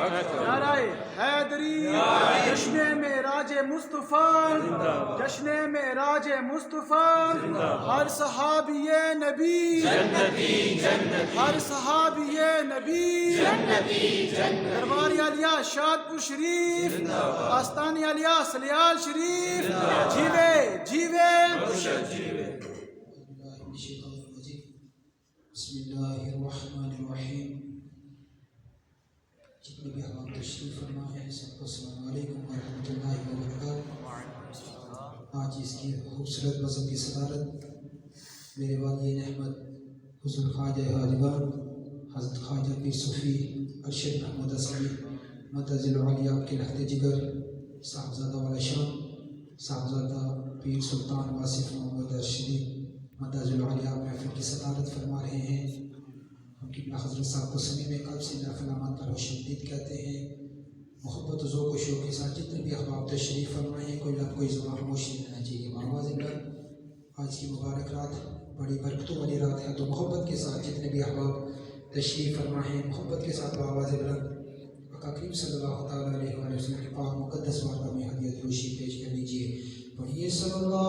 नाराए हैदरी, जश्न मेराज मुस्तफ़ा, जश्न मेराज मुस्तफ़ा, हर सहाबिये नबी हर सहाबिये नबी दरबार आलिया शादपुर शरीफ, आस्तान आलिया सलियाल शरीफ, जीवे जीवे बिस्मिल्लाहिर्रहमानिर्रहीम। जितने भी हम तशरीफ़ फरमा है सबको अस्सलाम वालेकुम व रहमतुल्लाहि व बरकातहू। आज इसकी खूबसूरत बज़म की सदारत मेरे वाली रहमत हुज़ूर ख्वाजा हाजिबान हज़रत ख्वाजा पीर सूफ़ी अरशद महमूद असली मदज़िल आलिया के लहद जिगर साहबज़ादा वाला शान साहबज़ादा पीर सुल्तान वासिफ़ मोहम्मद अरशदी मदज़िल आलिया महफ़िल की सदारत फरमा रहे हैं। उनकी हज़रत साहब को समी में कल्ब से नफ़लामत पर खुशनुदीद कहते हैं। मोहब्बत ज़ौक़ व शौक़ के साथ जितने भी अहबाब तशरीफ़ फरमाए हैं, कोई लब कोई ज़ुबान खामोश नहीं रहना चाहिए। आवाज़ बुलंद, आज की मुबारक रात बड़ी बरकतों वाली रात है, तो मोहब्बत के साथ जितने भी अहबाब तशरीफ़ फरमाए हैं, मोहब्बत के साथ आवाज़ बुलंद आका करीम सल्लल्लाहु तआला अलैहि वसल्लम के पाक मुक़द्दस बारगाह में हदियत रोशी पेश कर लीजिए। पढ़िए सल्लल्लाहु